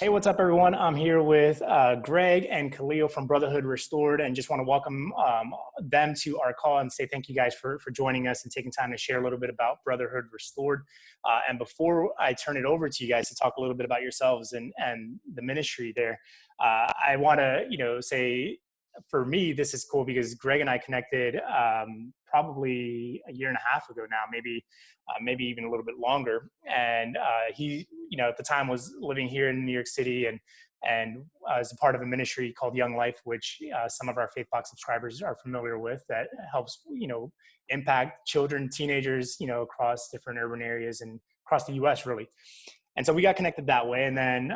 Hey, what's up, everyone? I'm here with Greg and Khalil from Brotherhood Restored, and just want to welcome them to our call and say thank you guys for joining us and taking time to share a little bit about Brotherhood Restored. And before I turn it over to you guys to talk a little bit about yourselves and the ministry there, I want to say for me this is cool because Greg and I connected probably a year and a half ago now, maybe even a little bit longer. And he, at the time was living here in New York City and as a part of a ministry called Young Life, which some of our Faithbox subscribers are familiar with, that helps, impact children, teenagers, across different urban areas and across the US really. And so we got connected that way. And then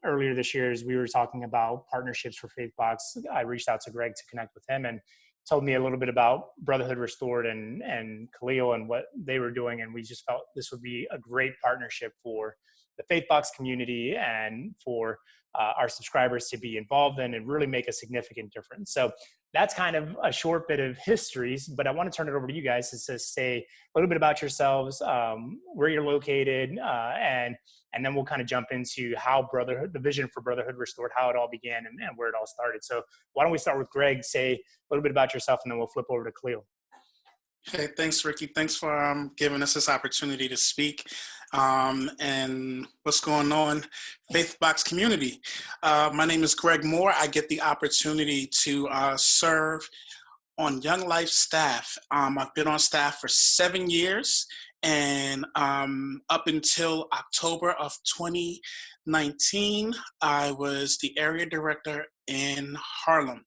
earlier this year, as we were talking about partnerships for Faithbox, I reached out to Greg to connect with him and told me a little bit about Brotherhood Restored and Khalil and what they were doing. And we just felt this would be a great partnership for the Faithbox community and for our subscribers to be involved in and really make a significant difference. So that's kind of a short bit of histories, but I want to turn it over to you guys to say a little bit about yourselves, where you're located, and then we'll kind of jump into how Brotherhood, the vision for Brotherhood Restored, how it all began and where it all started. So why don't we start with Greg, say a little bit about yourself, and then we'll flip over to Khalil. Hey, thanks, Ricky. Thanks for giving us this opportunity to speak. And what's going on, Faithbox community? My name is Greg Moore. I get the opportunity to serve on Young Life staff. I've been on staff for 7 years, and up until October of 2019, I was the area director in Harlem.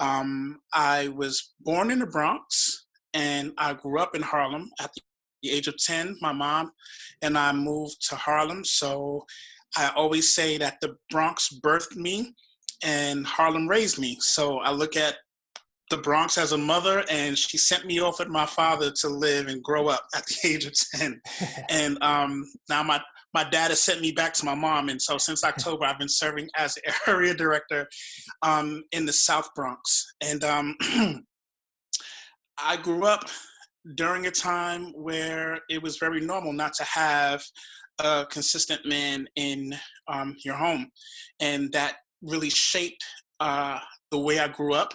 I was born in the Bronx, and I grew up in Harlem. At the age of 10, my mom and I moved to Harlem. So I always say that the Bronx birthed me and Harlem raised me. So I look at the Bronx as a mother, and she sent me off with my father to live and grow up at the age of 10. And now my dad has sent me back to my mom. And so since October, I've been serving as area director in the South Bronx. And I grew up during a time where it was very normal not to have a consistent man in your home. And that really shaped the way I grew up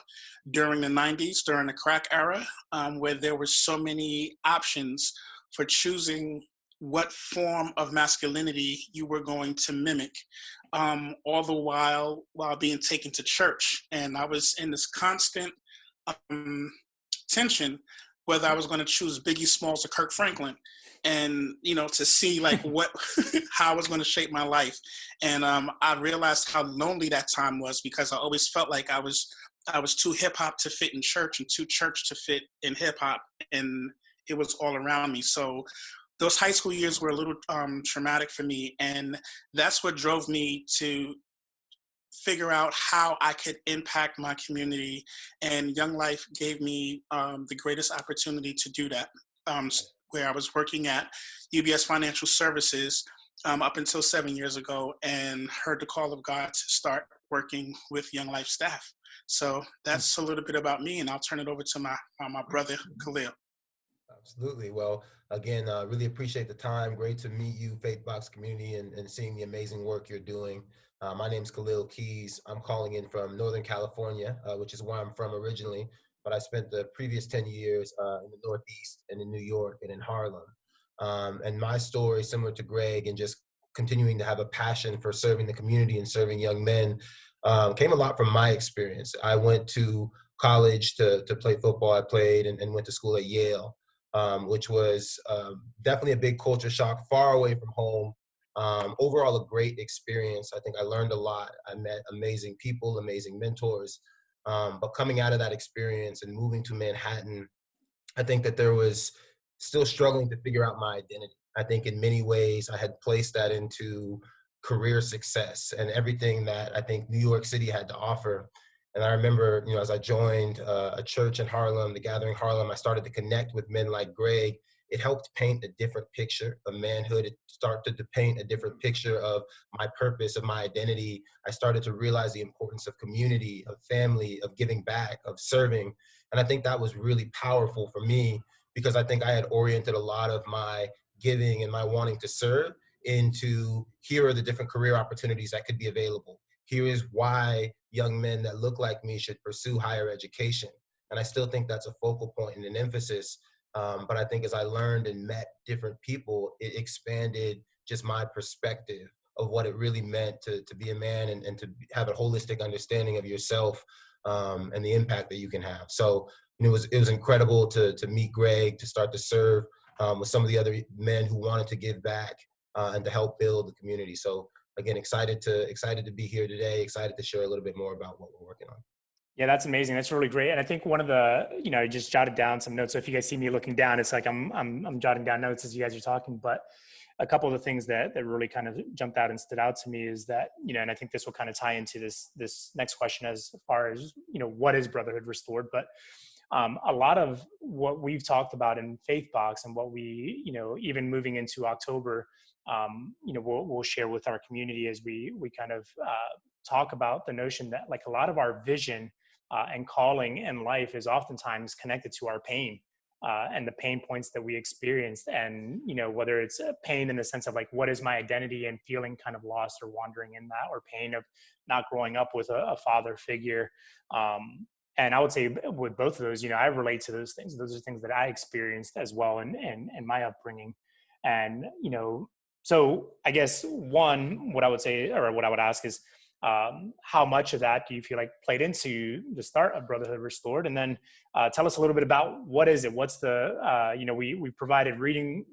during the 90s, during the crack era, where there were so many options for choosing what form of masculinity you were going to mimic, all the while being taken to church. And I was in this constant tension whether I was going to choose Biggie Smalls or Kirk Franklin, and to see like how I was going to shape my life. And I realized how lonely that time was, because I always felt like I was too hip hop to fit in church and too church to fit in hip hop, and it was all around me. So those high school years were a little traumatic for me, and that's what drove me to figure out how I could impact my community. And Young Life gave me the greatest opportunity to do that, where I was working at UBS Financial Services up until 7 years ago, and heard the call of God to start working with Young Life staff. So that's a little bit about me, and I'll turn it over to my brother, Khalil. Absolutely. Well, again, really appreciate the time. Great to meet you, Faithbox community, and seeing the amazing work you're doing. My name's Khalil Keys. I'm calling in from Northern California, which is where I'm from originally, but I spent the previous 10 years in the Northeast and in New York and in Harlem. And my story, similar to Greg, and just continuing to have a passion for serving the community and serving young men, came a lot from my experience. I went to college to play football. I played and went to school at Yale, which was definitely a big culture shock, far away from home. Overall, a great experience. I think I learned a lot. I met amazing people, amazing mentors. But coming out of that experience and moving to Manhattan, I think that there was still struggling to figure out my identity. I think in many ways I had placed that into career success and everything that I think New York City had to offer. And I remember, as I joined a church in Harlem, the Gathering Harlem, I started to connect with men like Greg. It helped paint a different picture of manhood. It started to paint a different picture of my purpose, of my identity. I started to realize the importance of community, of family, of giving back, of serving. And I think that was really powerful for me, because I think I had oriented a lot of my giving and my wanting to serve into here are the different career opportunities that could be available. Here is why young men that look like me should pursue higher education. And I still think that's a focal point and an emphasis. But I think as I learned and met different people, it expanded just my perspective of what it really meant to be a man and to have a holistic understanding of yourself, and the impact that you can have. So it was incredible to meet Greg, to start to serve with some of the other men who wanted to give back and to help build the community. So again, excited to be here today, excited to share a little bit more about what we're working on. Yeah, that's amazing. That's really great. And I think one of the, I just jotted down some notes. So if you guys see me looking down, it's like I'm jotting down notes as you guys are talking. But a couple of the things that really kind of jumped out and stood out to me is that, and I think this will kind of tie into this next question as far as, what is Brotherhood Restored? But a lot of what we've talked about in Faithbox and what we, even moving into October, we'll share with our community as we kind of talk about the notion that like a lot of our vision and calling in life is oftentimes connected to our pain and the pain points that we experienced. And, whether it's a pain in the sense of like, what is my identity and feeling kind of lost or wandering in that, or pain of not growing up with a father figure. And I would say with both of those, I relate to those things. Those are things that I experienced as well in my upbringing. And, so I guess one, what I would say, or what I would ask is, how much of that do you feel like played into the start of Brotherhood Restored? And then tell us a little bit about what is it? What's the, we provided reading,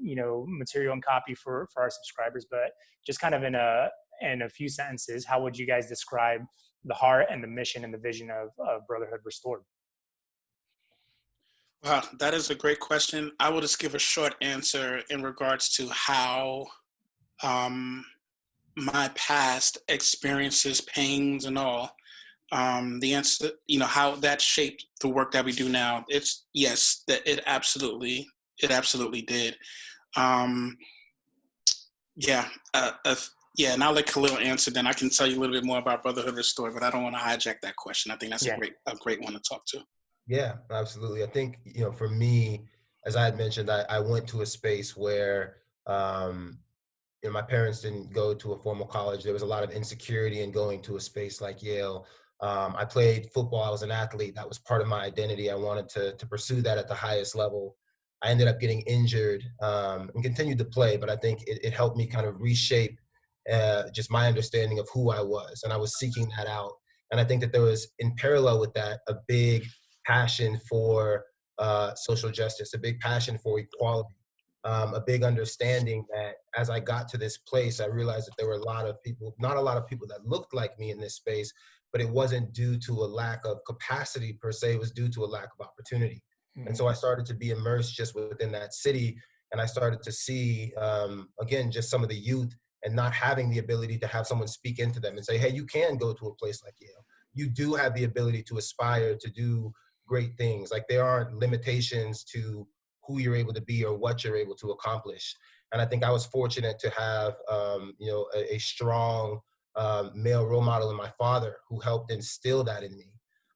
material and copy for our subscribers, but just kind of in a few sentences, how would you guys describe the heart and the mission and the vision of Brotherhood Restored? Wow, that is a great question. I will just give a short answer in regards to how my past experiences, pains, and all. The answer, how that shaped the work that we do now. It's yes, that it absolutely did. Yeah, yeah, and I'll let Khalil answer. Then I can tell you a little bit more about Brotherhood Restored, but I don't want to hijack that question. I think that's Yeah. a great one to talk to. Yeah, absolutely. I think, for me, as I had mentioned, I went to a space where, my parents didn't go to a formal college. There was a lot of insecurity in going to a space like Yale. I played football. I was an athlete. That was part of my identity. I wanted to pursue that at the highest level. I ended up getting injured and continued to play, but I think it helped me kind of reshape just my understanding of who I was. And I was seeking that out. And I think that there was, in parallel with that, a big passion for social justice, a big passion for equality, a big understanding that as I got to this place, I realized that there were a lot of people, not a lot of people that looked like me in this space, but it wasn't due to a lack of capacity per se, it was due to a lack of opportunity. And so I started to be immersed just within that city. And I started to see, again, just some of the youth and not having the ability to have someone speak into them and say, hey, you can go to a place like Yale. You do have the ability to aspire to do great things. Like there aren't limitations to who you're able to be or what you're able to accomplish. And I think I was fortunate to have, a strong male role model in my father who helped instill that in me.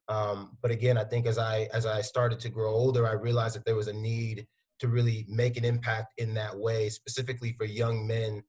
But again, I think as I started to grow older, I realized that there was a need to really make an impact in that way, specifically for young men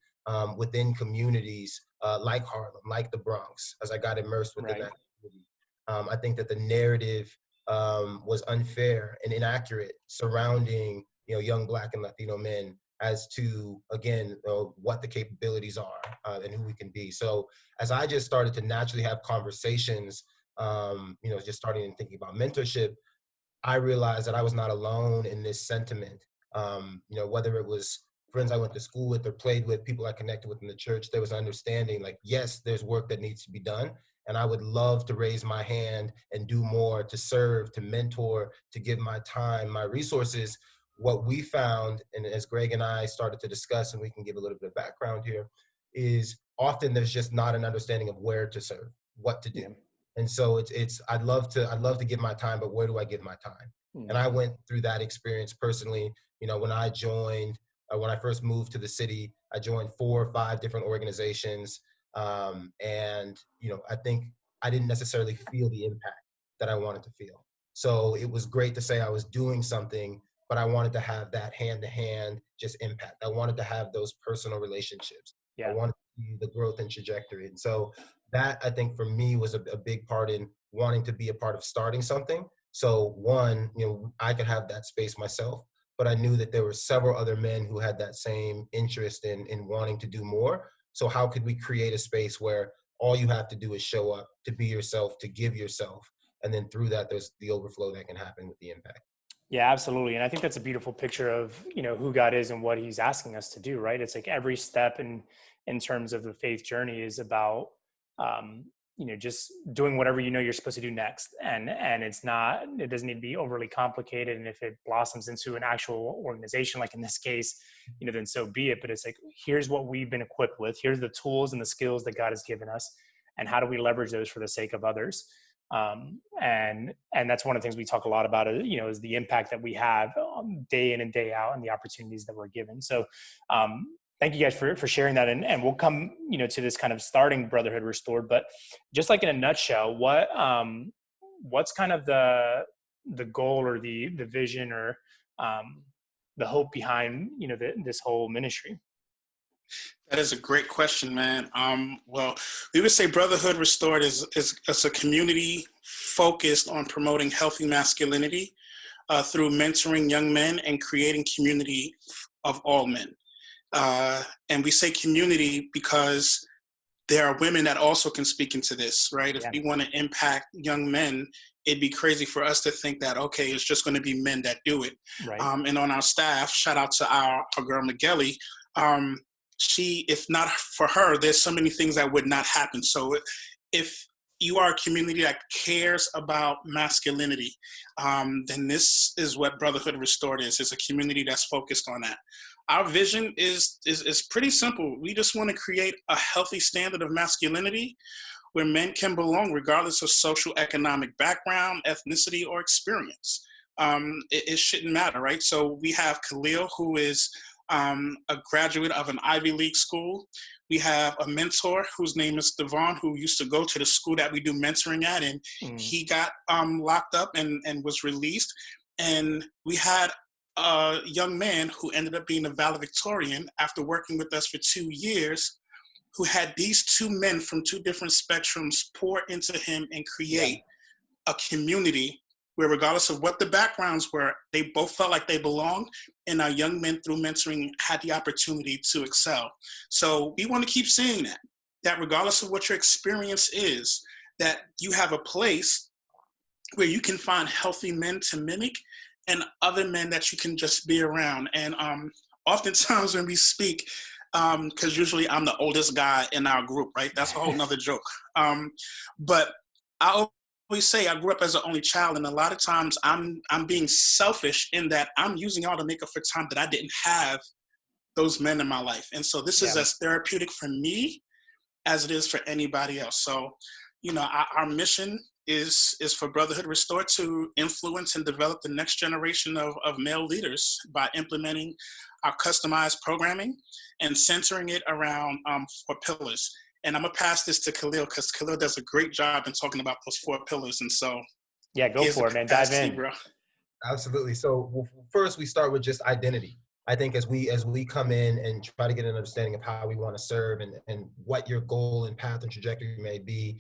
within communities like Harlem, like the Bronx, as I got immersed within Right. that community. I think that the narrative was unfair and inaccurate surrounding young Black and Latino men as to, again, what the capabilities are and who we can be. So as I just started to naturally have conversations, just starting and thinking about mentorship, I realized that I was not alone in this sentiment. Whether it was friends I went to school with or played with, people I connected with in the church, there was an understanding like, yes, there's work that needs to be done. And I would love to raise my hand and do more to serve, to mentor, to give my time, my resources. What we found, and as Greg and I started to discuss, and we can give a little bit of background here, is often there's just not an understanding of where to serve, what to do. Yeah. And so it's I'd love to give my time, but where do I give my time? And I went through that experience personally. When I joined, when I first moved to the city, I joined 4 or 5 different organizations. And I think I didn't necessarily feel the impact that I wanted to feel. So it was great to say I was doing something, but I wanted to have that hand to hand just impact. I wanted to have those personal relationships. I Yeah. wanted to see the growth and trajectory. And so that, I think, for me was a big part in wanting to be a part of starting something. So one, I could have that space myself, but I knew that there were several other men who had that same interest in wanting to do more. So how could we create a space where all you have to do is show up, to be yourself, to give yourself, and then through that, there's the overflow that can happen with the impact. Yeah, absolutely. And I think that's a beautiful picture of, who God is and what he's asking us to do, right? It's like every step in terms of the faith journey is about um, just doing whatever you're supposed to do next. And it doesn't need to be overly complicated. And if it blossoms into an actual organization, like in this case, then so be it. But it's like, here's what we've been equipped with, here's the tools and the skills that God has given us, and how do we leverage those for the sake of others? And that's one of the things we talk a lot about, is the impact that we have day in and day out, and the opportunities that we're given. So thank you guys for sharing that. And we'll come, to this kind of starting Brotherhood Restored, but just like in a nutshell, what's kind of the goal or the vision or the hope behind, this whole ministry? That is a great question, man. Well, we would say Brotherhood Restored is a community focused on promoting healthy masculinity through mentoring young men and creating community of all men. And we say community because there are women that also can speak into this, right? If we want to impact young men, it'd be crazy for us to think that, okay, it's just going to be men that do it. Right. And on our staff, shout out to our girl, Migueli, she, if not for her, there's so many things that would not happen. So if you are a community that cares about masculinity, then this is what Brotherhood Restored is. It's a community that's focused on that. Our vision is pretty simple. We just want to create a healthy standard of masculinity where men can belong regardless of social economic background, ethnicity, or experience. It shouldn't matter, right? So we have Khalil, who is a graduate of an Ivy League school. We have a mentor whose name is Devon, who used to go to the school that we do mentoring at, and he got locked up and was released. And we had a young man who ended up being a valedictorian after working with us for 2 years, who had these two men from two different spectrums pour into him and create a community where, regardless of what the backgrounds were, they both felt like they belonged, and our young men, through mentoring, had the opportunity to excel. So we want to keep saying that regardless of what your experience is, that you have a place where you can find healthy men to mimic and other men that you can just be around. And oftentimes when we speak, because usually I'm the oldest guy in our group, right? That's a whole nother joke. But I always say I grew up as an only child, and a lot of times I'm being selfish in that I'm using y'all to make up for time that I didn't have those men in my life. And so this is as therapeutic for me as it is for anybody else. So, our mission is for Brotherhood Restored to influence and develop the next generation of male leaders by implementing our customized programming and centering it around 4 pillars. And I'm going to pass this to Khalil because Khalil does a great job in talking about those 4 pillars. And so, go for it, man. Dive in. Bro. Absolutely. So first we start with just identity. I think as we come in and try to get an understanding of how we want to serve and what your goal and path and trajectory may be,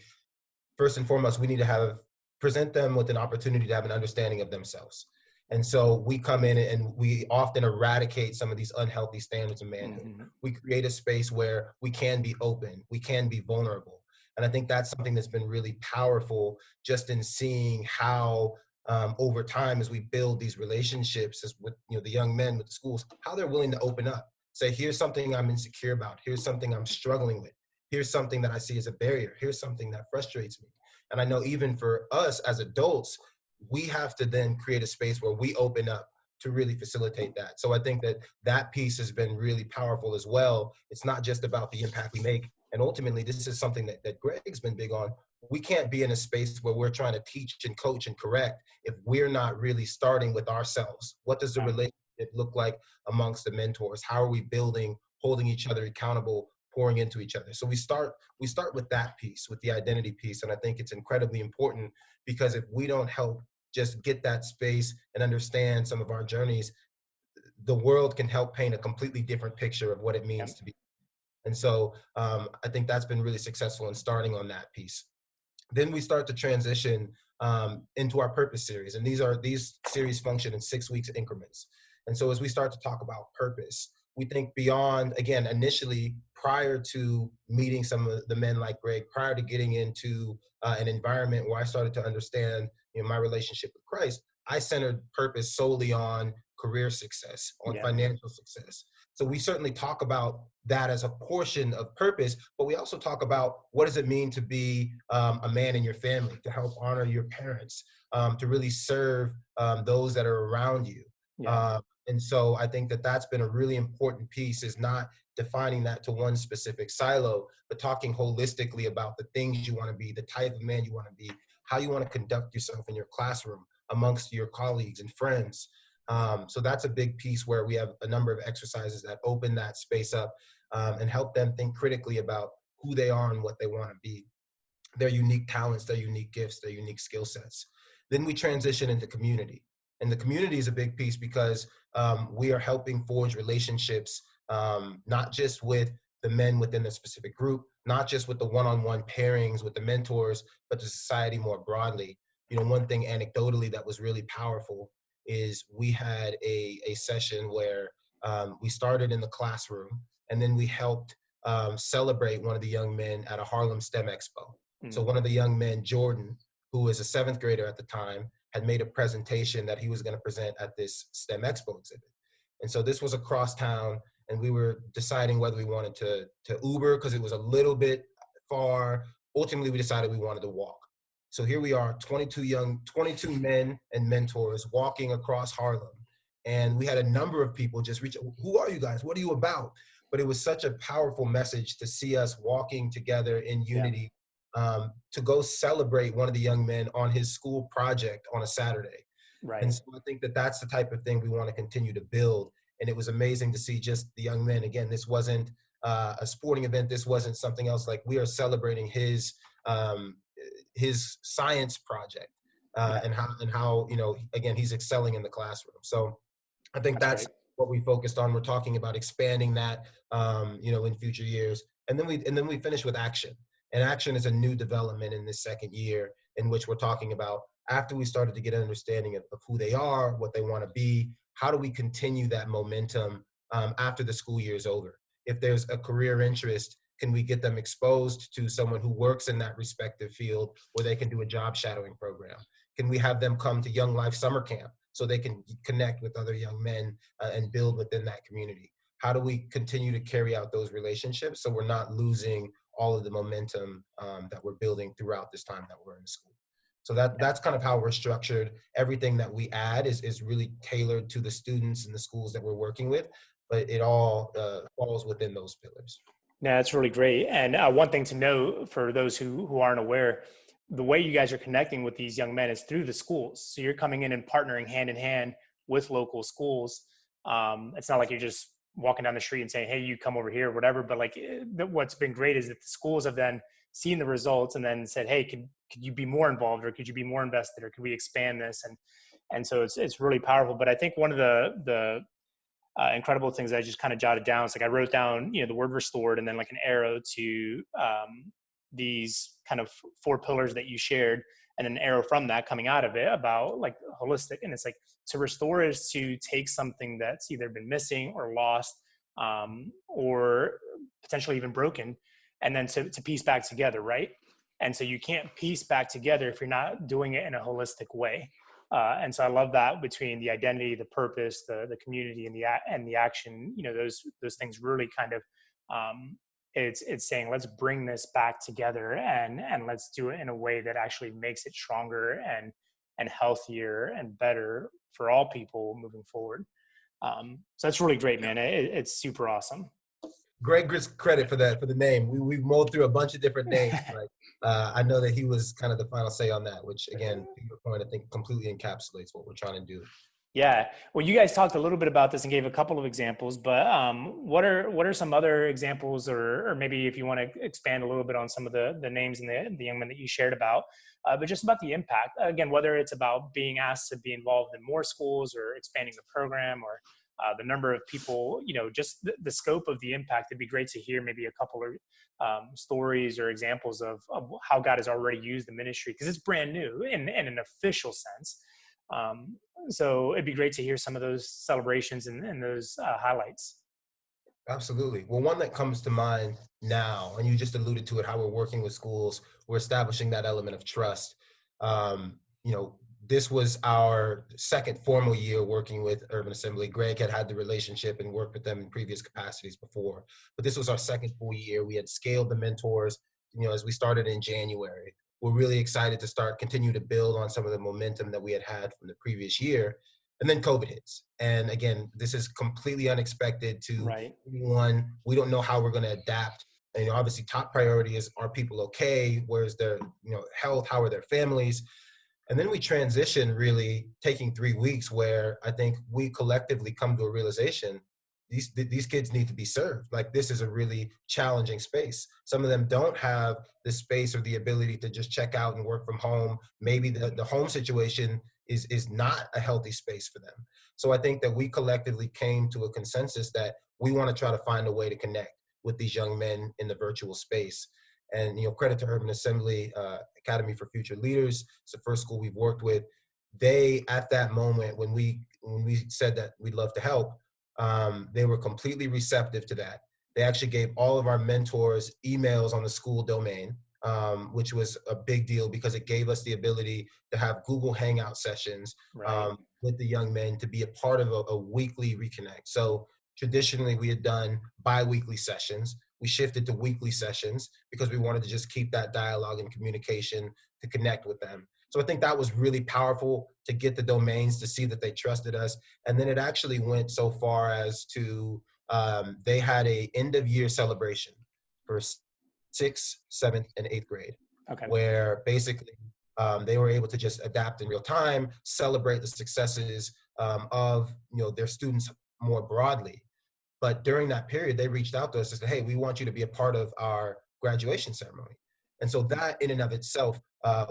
first and foremost, we need to present them with an opportunity to have an understanding of themselves. And so we come in and we often eradicate some of these unhealthy standards of manhood. Mm-hmm. We create a space where we can be open, we can be vulnerable. And I think that's something that's been really powerful just in seeing how over time, as we build these relationships as with the young men with the schools, how they're willing to open up, say, here's something I'm insecure about, here's something I'm struggling with, here's something that I see as a barrier, here's something that frustrates me. And I know even for us as adults, we have to then create a space where we open up to really facilitate that. So I think that piece has been really powerful as well. It's not just about the impact we make. And ultimately, this is something that Greg's been big on. We can't be in a space where we're trying to teach and coach and correct if we're not really starting with ourselves. What does the relationship look like amongst the mentors? How are we building, holding each other accountable, pouring into each other? So we start with that piece, with the identity piece. And I think it's incredibly important because if we don't help just get that space and understand some of our journeys, the world can help paint a completely different picture of what it means to be. And so I think that's been really successful in starting on that piece. Then we start to transition into our purpose series, and these series function in 6 weeks increments. And so as we start to talk about purpose, we think beyond, again, initially prior to meeting some of the men like Greg, prior to getting into an environment where I started to understand, my relationship with Christ, I centered purpose solely on career success, on Yeah. financial success. So we certainly talk about that as a portion of purpose, but we also talk about what does it mean to be a man in your family, to help honor your parents, to really serve those that are around you. Yeah. And so I think that that's been a really important piece, is not defining that to one specific silo, but talking holistically about the things you want to be, the type of man you want to be, how you want to conduct yourself in your classroom amongst your colleagues and friends. So that's a big piece where we have a number of exercises that open that space up and help them think critically about who they are and what they want to be, their unique talents, their unique gifts, their unique skill sets. Then we transition into community. And the community is a big piece because we are helping forge relationships, not just with the men within the specific group, not just with the one-on-one pairings with the mentors, but the society more broadly. One thing anecdotally that was really powerful is we had a session where we started in the classroom, and then we helped celebrate one of the young men at a Harlem STEM Expo. So one of the young men, Jordan, who was a 7th grader at the time, had made a presentation that he was going to present at this STEM Expo exhibit. And so this was across town, and we were deciding whether we wanted to Uber because it was a little bit far. Ultimately, we decided we wanted to walk. So here we are, 22 men and mentors walking across Harlem. And we had a number of people just reach, who are you guys? What are you about? But it was such a powerful message to see us walking together in unity, to go celebrate one of the young men on his school project on a Saturday. Right. And so I think that that's the type of thing we want to continue to build. And it was amazing to see just the young men. Again, this wasn't a sporting event. This wasn't something else. Like, we are celebrating his science project and how again, he's excelling in the classroom. So I think that's what we focused on. We're talking about expanding that in future years. And then we finish with action. And action is a new development in this second year, in which we're talking about, after we started to get an understanding of who they are, what they want to be, how do we continue that momentum after the school year is over? If there's a career interest, can we get them exposed to someone who works in that respective field where they can do a job shadowing program? Can we have them come to Young Life Summer Camp so they can connect with other young men and build within that community? How do we continue to carry out those relationships so we're not losing all of the momentum that we're building throughout this time that we're in school? So that's kind of how we're structured. Everything that we add is really tailored to the students and the schools that we're working with, but it all falls within those pillars. Yeah, that's really great. And one thing to note for those who aren't aware, the way you guys are connecting with these young men is through the schools. So you're coming in and partnering hand in hand with local schools. It's not like you're just walking down the street and saying, hey, you come over here, whatever. But like, what's been great is that the schools have then seen the results and then said, hey, could you be more involved, or could you be more invested, or could we expand this? And so it's really powerful. But I think one of the incredible things I just kind of jotted down. It's like I wrote down, the word restored, and then like an arrow to these kind of 4 pillars that you shared, and an arrow from that coming out of it about like holistic. And it's like, to restore is to take something that's either been missing or lost, or potentially even broken, and then to piece back together, right? And so you can't piece back together if you're not doing it in a holistic way. And so I love that between the identity, the purpose, the community, and the action. Those things really kind of it's saying, let's bring this back together and let's do it in a way that actually makes it stronger and healthier and better for all people moving forward. So that's really great, man. It's super awesome. Greg gets credit for the name. We've mulled through a bunch of different names, but I know that he was kind of the final say on that, which, again, to your point, I think completely encapsulates what we're trying to do. Yeah. Well, you guys talked a little bit about this and gave a couple of examples, but what are some other examples, or maybe if you want to expand a little bit on some of the names and the young men that you shared about, but just about the impact, again, whether it's about being asked to be involved in more schools or expanding the program, or the number of people, just the scope of the impact. It'd be great to hear maybe a couple of stories or examples of how God has already used the ministry, because it's brand new in an official sense. So it'd be great to hear some of those celebrations and those highlights. Absolutely. Well, one that comes to mind now, and you just alluded to it, how we're working with schools, we're establishing that element of trust. Um, you know, this was our second formal year working with Urban Assembly. Greg had the relationship and worked with them in previous capacities before, but this was our second full year. We had scaled the mentors, as we started in January. We're really excited to continue to build on some of the momentum that we had from the previous year. And then COVID hits. And again, this is completely unexpected to Right. anyone. We don't know how we're going to adapt. And obviously, top priority is, are people okay? Where's their health? How are their families? And then we transition, really taking 3 weeks, where I think we collectively come to a realization these kids need to be served. Like, this is a really challenging space. Some of them don't have the space or the ability to just check out and work from home. Maybe the home situation is not a healthy space for them. So I think that we collectively came to a consensus that we want to try to find a way to connect with these young men in the virtual space. And credit to Urban Assembly Academy for Future Leaders. It's the first school we've worked with. They, at that moment when we said that we'd love to help, they were completely receptive to that. They actually gave all of our mentors emails on the school domain, which was a big deal because it gave us the ability to have Google Hangout sessions Right. with the young men to be a part of a weekly reconnect. So traditionally we had done bi-weekly sessions. We shifted to weekly sessions because we wanted to just keep that dialogue and communication to connect with them. So I think that was really powerful to get the domains to see that they trusted us. And then it actually went so far as to they had a end of year celebration for 6th, 7th, and 8th grade, Okay. where basically they were able to just adapt in real time, celebrate the successes of their students more broadly. But during that period, they reached out to us and said, hey, we want you to be a part of our graduation ceremony. And so that in and of itself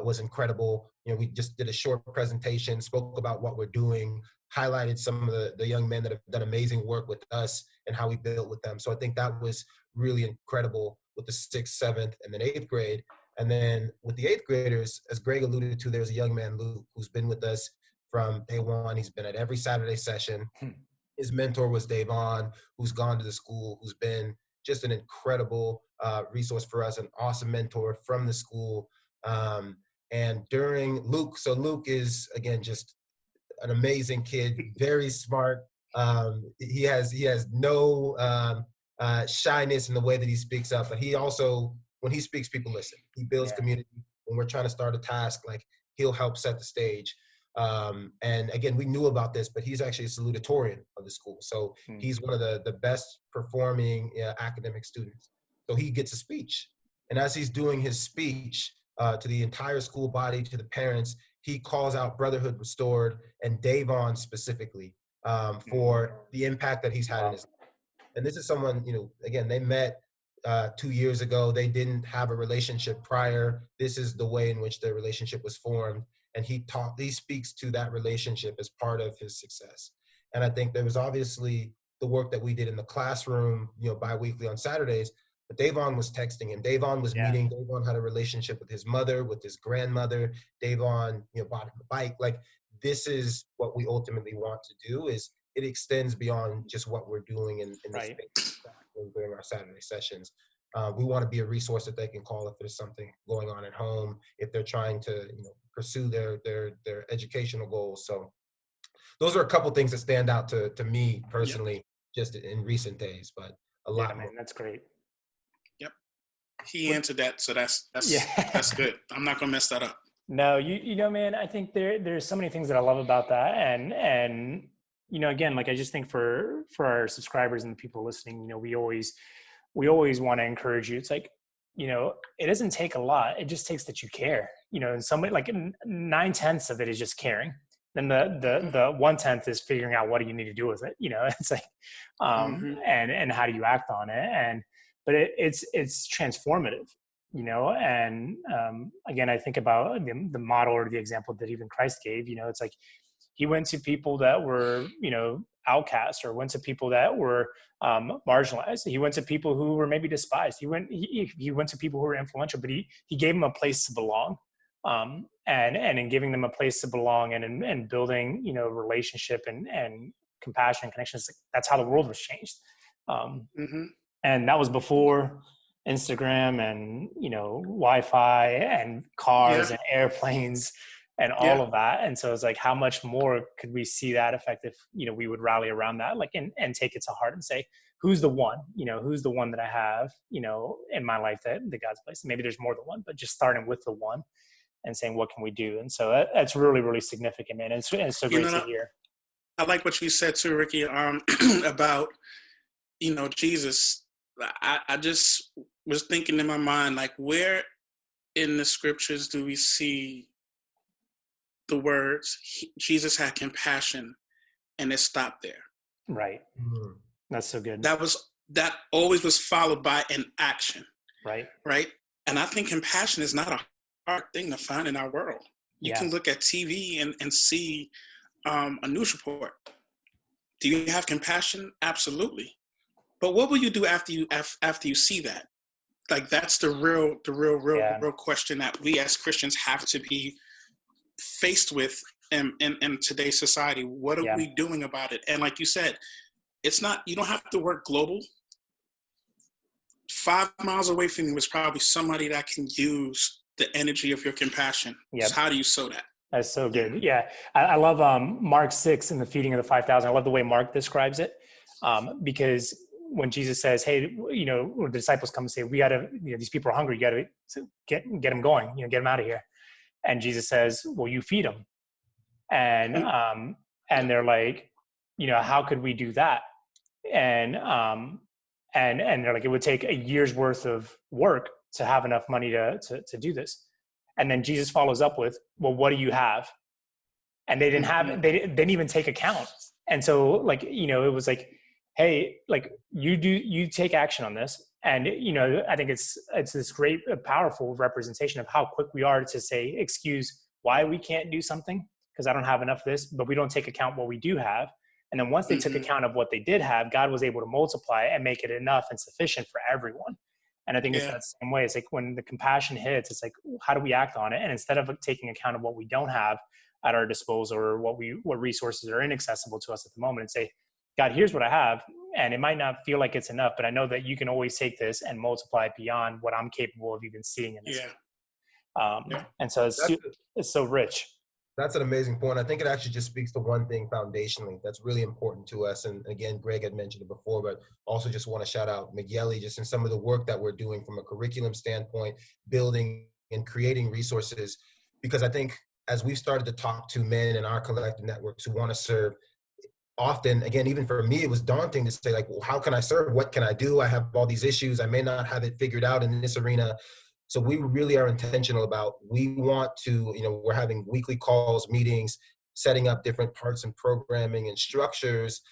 was incredible. We just did a short presentation, spoke about what we're doing, highlighted some of the young men that have done amazing work with us and how we built with them. So I think that was really incredible with the 6th, 7th, and then 8th grade. And then with the 8th graders, as Greg alluded to, there's a young man, Luke, who's been with us from day one. He's been at every Saturday session. His mentor was Davon, who's gone to the school, who's been just an incredible resource for us, an awesome mentor from the school. And during Luke, so Luke is, again, just an amazing kid, very smart. He has no shyness in the way that he speaks up, but he also, when he speaks, people listen. He builds community. When we're trying to start a task, like, he'll help set the stage. And again, we knew about this, but he's actually a salutatorian of the school. So he's one of the best performing academic students. So he gets a speech. And as he's doing his speech to the entire school body, to the parents, he calls out Brotherhood Restored and Davon specifically for the impact that he's had in his life. And this is someone, again, they met 2 years ago. They didn't have a relationship prior. This is the way in which their relationship was formed. And he speaks to that relationship as part of his success. And I think there was obviously the work that we did in the classroom, bi-weekly on Saturdays, but Davon was texting him. Davon was meeting. Davon had a relationship with his mother, with his grandmother. Davon, bought him a bike. Like, this is what we ultimately want to do, is it extends beyond just what we're doing in this space during our Saturday sessions. We want to be a resource that they can call if there's something going on at home, if they're trying to pursue their educational goals. So those are a couple things that stand out to me personally, just in recent days, but a lot more. Man, that's great. Yep. He answered that, so that's good. I'm not gonna mess that up. No, man, I think there's so many things that I love about that. And again, like, I just think for our subscribers and the people listening, we always want to encourage you. It's like, it doesn't take a lot. It just takes that you care, and somebody, like, 9/10 of it is just caring. Then the 1/10 is figuring out what do you need to do with it. It's like, and how do you act on it? But it's transformative. And again, I think about the model or the example that even Christ gave. It's like he went to people that were, outcasts, or went to people that were marginalized. He went to people who were maybe despised. He went to people who were influential, but he gave them a place to belong. And in giving them a place to belong, and in building, relationship and compassion and connections, that's how the world was changed. And that was before Instagram and, Wi-Fi and cars and airplanes and all of that. And so it's like, how much more could we see that effect if, we would rally around that, like, and take it to heart and say, who's the one, who's the one that I have, in my life that God's placed. Maybe there's more than one, but just starting with the one and saying, what can we do? And so that's really, really significant, man. And it's so great to hear. I like what you said too, Ricky, about, Jesus. I just was thinking in my mind, like, where in the scriptures do we see the words, Jesus had compassion, and it stopped there? Right. That's so good. That always was followed by an action. Right. Right. And I think compassion is not a hard thing to find in our world. You can look at TV and see a news report. Do you have compassion? Absolutely. But what will you do after you see that? Like, that's the real question that we as Christians have to be faced with in today's society. What are we doing about it? And like you said, it's not, you don't have to work global. 5 miles away from you is probably somebody that can use the energy of your compassion. So how do you sow that? That's so good. Yeah. I love Mark 6 in the feeding of the 5,000. I love the way Mark describes it, because when Jesus says, hey, the disciples come and say, we got to, these people are hungry. You got to get them going, get them out of here. And Jesus says, well, you feed them. And they're like, how could we do that? And they're like, it would take a year's worth of work to have enough money to do this. And then Jesus follows up with, well, what do you have? And they didn't even take account. And so, like, it was like, hey, like, you take action on this. And, I think it's this great, powerful representation of how quick we are to say, excuse why we can't do something, because I don't have enough of this, but we don't take account what we do have. And then once they took account of what they did have, God was able to multiply and make it enough and sufficient for everyone. And I think it's that same way. It's like when the compassion hits, it's like, how do we act on it? And instead of taking account of what we don't have at our disposal, or what resources are inaccessible to us at the moment, and say, God, here's what I have. And it might not feel like it's enough, but I know that you can always take this and multiply it beyond what I'm capable of even seeing in this. And so it's so rich. That's an amazing point. I think it actually just speaks to one thing foundationally that's really important to us. And again, Greg had mentioned it before, but also just want to shout out Migueli just in some of the work that we're doing from a curriculum standpoint, building and creating resources. Because I think as we've started to talk to men in our collective networks who want to serve, often, again, even for me, it was daunting to say, like, well, how can I serve? What can I do? I have all these issues. I may not have it figured out in this arena. So we really are intentional about, we want to, we're having weekly calls, meetings, setting up different parts and programming and structures,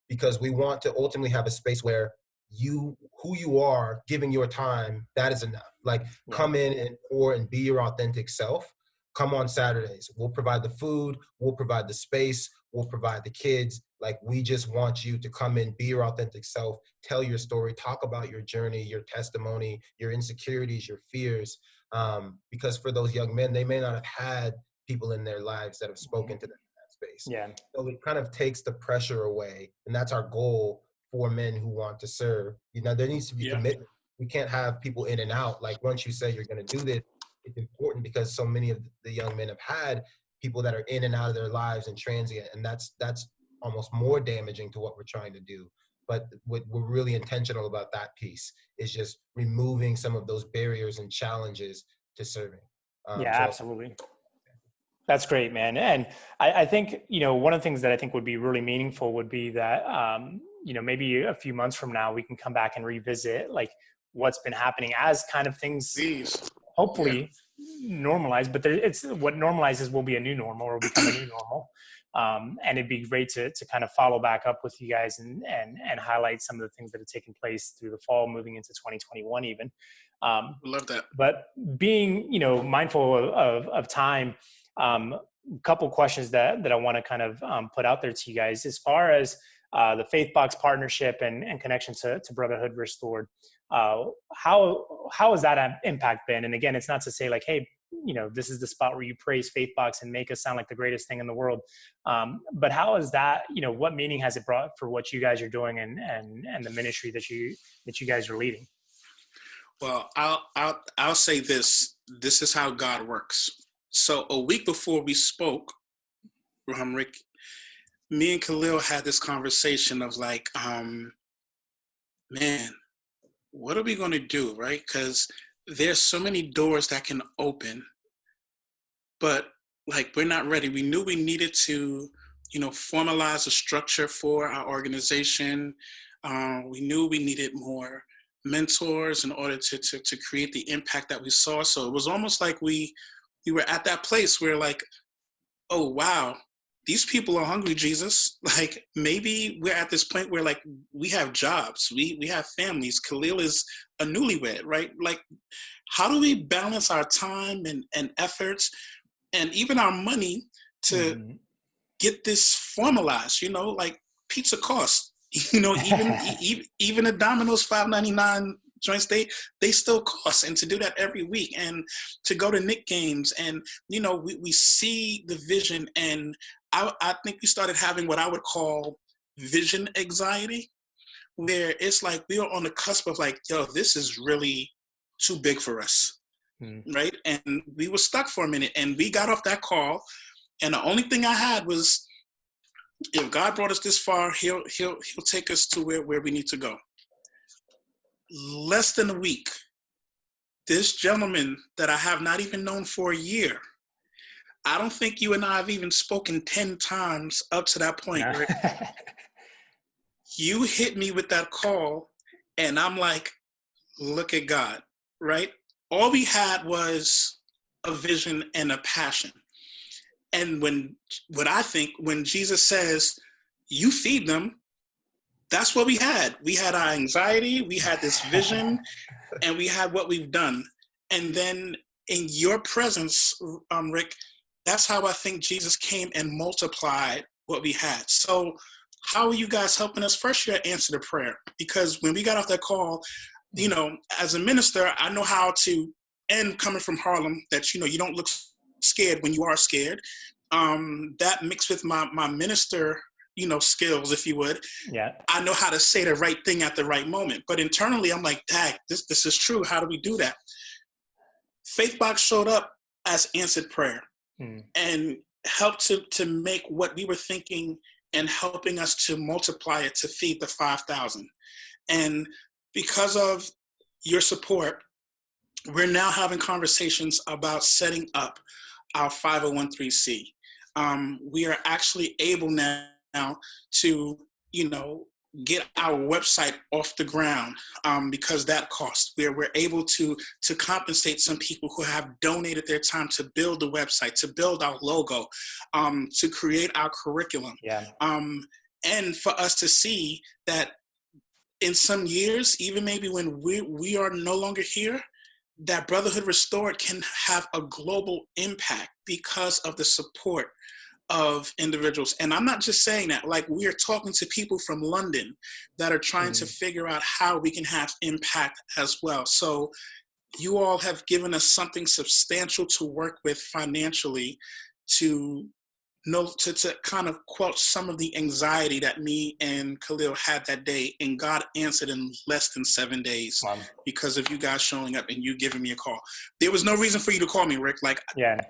because we want to ultimately have a space where who you are, giving your time, that is enough. Like, come in and pour and be your authentic self. Come on Saturdays. We'll provide the food. We'll provide the space. We'll provide the kids. Like, we just want you to come in, be your authentic self, tell your story, talk about your journey, your testimony, your insecurities, your fears. Because for those young men, they may not have had people in their lives that have spoken to them in that space. Yeah. So it kind of takes the pressure away. And that's our goal for men who want to serve. There needs to be commitment. We can't have people in and out. Like, once you say you're going to do this, it's important, because so many of the young men have had people that are in and out of their lives and transient. And that's almost more damaging to what we're trying to do. But what we're really intentional about that piece is just removing some of those barriers and challenges to serving. Absolutely. That's great, man. And I think, one of the things that I think would be really meaningful would be that, maybe a few months from now, we can come back and revisit, like, what's been happening as kind of things hopefully normalize, but it's what normalizes will be a new normal, or become a new normal. And it'd be great to kind of follow back up with you guys and highlight some of the things that have taken place through the fall, moving into 2021 even. Love that. But being, mindful of time, a couple questions that I want to kind of put out there to you guys, as far as the Faithbox partnership and connection to Brotherhood Restored. How has that impact been? And again, it's not to say like, hey, this is the spot where you praise Faithbox and make us sound like the greatest thing in the world. But how is that, what meaning has it brought for what you guys are doing and the ministry that you guys are leading? Well, I'll say this. This is how God works. So a week before we spoke, Rick, me and Khalil had this conversation of like, man, what are we going to do, right? Because there's so many doors that can open, but like we're not ready. We knew we needed to, formalize a structure for our organization. We knew we needed more mentors in order to create the impact that we saw. So it was almost like we were at that place where like, oh, wow, these people are hungry, Jesus. Like maybe we're at this point where like we have jobs, we have families. Khalil is a newlywed, right? Like how do we balance our time and efforts and even our money to get this formalized? Like pizza costs, even a Domino's $5.99 joints, they still cost, and to do that every week and to go to Knick games, and we see the vision, and I think we started having what I would call vision anxiety, where it's like we are on the cusp of like, yo, this is really too big for us, right? And we were stuck for a minute, and we got off that call, and the only thing I had was, if God brought us this far, he'll take us to where we need to go. Less than a week, this gentleman that I have not even known for a year, I don't think you and I have even spoken 10 times up to that point, Rick. You hit me with that call, and I'm like, look at God, right? All we had was a vision and a passion. And when Jesus says, you feed them, that's what we had. We had our anxiety, we had this vision, and we had what we've done. And then in your presence, Rick, that's how I think Jesus came and multiplied what we had. So how are you guys helping us? First, your answer to prayer. Because when we got off that call, as a minister, I know how to, and coming from Harlem, that, you don't look scared when you are scared. That mixed with my minister, skills, if you would. Yeah. I know how to say the right thing at the right moment. But internally, I'm like, dang, this is true. How do we do that? Faithbox showed up as answered prayer and helped to make what we were thinking and helping us to multiply it to feed the 5,000. And because of your support, we're now having conversations about setting up our 501(c). We are actually able now to, get our website off the ground because that cost. We're able to compensate some people who have donated their time to build the website, to build our logo, to create our curriculum. Yeah. And for us to see that in some years, even maybe when we are no longer here, that Brotherhood Restored can have a global impact because of the support of individuals. And I'm not just saying that, like we are talking to people from London that are trying to figure out how we can have impact as well. So you all have given us something substantial to work with financially to kind of quell some of the anxiety that me and Khalil had that day, and God answered in less than 7 days. Wow. Because of you guys showing up and you giving me a call. There was no reason for you to call me, Rick. Like, yeah.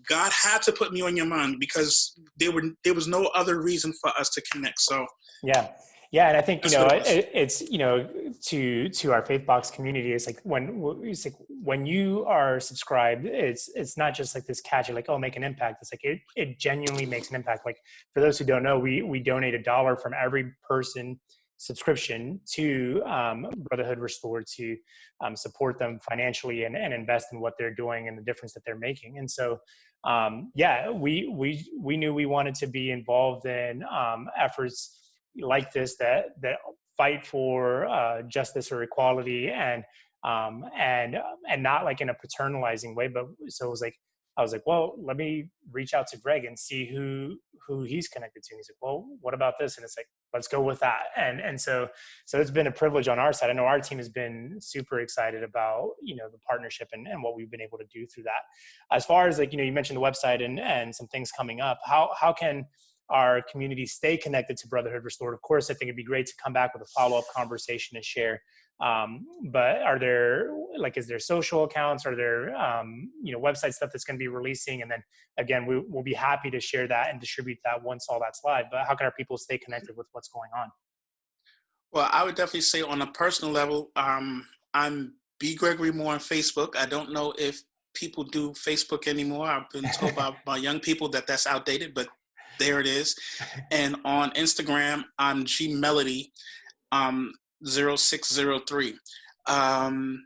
God had to put me on your mind because there was no other reason for us to connect. So yeah. And I think it's to our Faithbox community. It's like when you are subscribed, it's not just like this catchy like, oh, make an impact. It's like it genuinely makes an impact. Like for those who don't know, we donate $1 from every person subscription to Brotherhood Restored to support them financially and invest in what they're doing and the difference that they're making. And so, we knew we wanted to be involved in efforts like this that fight for justice or equality and not like in a paternalizing way, but so it was like I was like, well, let me reach out to Greg and see who he's connected to. And he's like, well, what about this? And it's like, let's go with that. And so it's been a privilege on our side. I know our team has been super excited about, the partnership and what we've been able to do through that. As far as like, you mentioned the website and some things coming up, how can our community stay connected to Brotherhood Restored? Of course, I think it'd be great to come back with a follow-up conversation and share. But is there social accounts? Are there, website stuff that's going to be releasing? And then again, we'll be happy to share that and distribute that once all that's live. But how can our people stay connected with what's going on? Well, I would definitely say on a personal level, I'm B. Gregory Moore on Facebook. I don't know if people do Facebook anymore. I've been told by young people that that's outdated, but there it is. And on Instagram, I'm G Melody 0603. And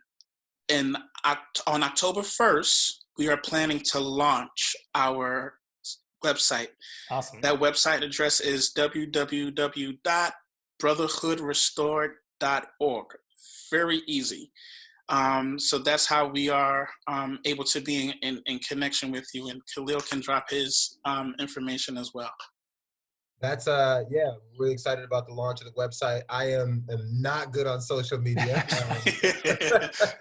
on October 1st, we are planning to launch our website. Awesome. That website address is www.brotherhoodrestored.org. Very easy. So that's how we are able to be in connection with you. And Khalil can drop his information as well. That's really excited about the launch of the website. I am not good on social media.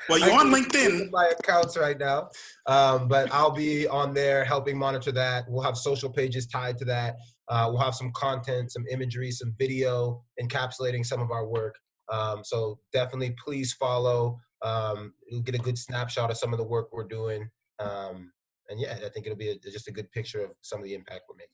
Well, you're on LinkedIn. My accounts right now, but I'll be on there helping monitor that. We'll have social pages tied to that. We'll have some content, some imagery, some video encapsulating some of our work. So definitely please follow. You'll get a good snapshot of some of the work we're doing. And yeah, I think it'll be just a good picture of some of the impact we're making.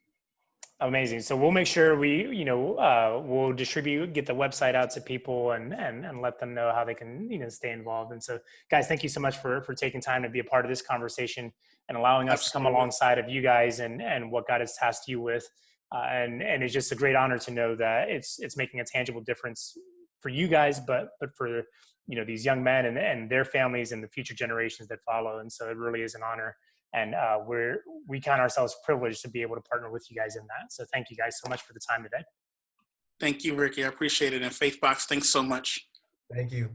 Amazing. So we'll make sure we'll distribute, get the website out to people and let them know how they can, stay involved. And so guys, thank you so much for taking time to be a part of this conversation and allowing us to come alongside of you guys and what God has tasked you with. And it's just a great honor to know that it's making a tangible difference for you guys, but for, these young men and their families and the future generations that follow. And so it really is an honor. And we count ourselves privileged to be able to partner with you guys in that. So thank you guys so much for the time today. Thank you, Ricky. I appreciate it. And Faithbox, thanks so much. Thank you.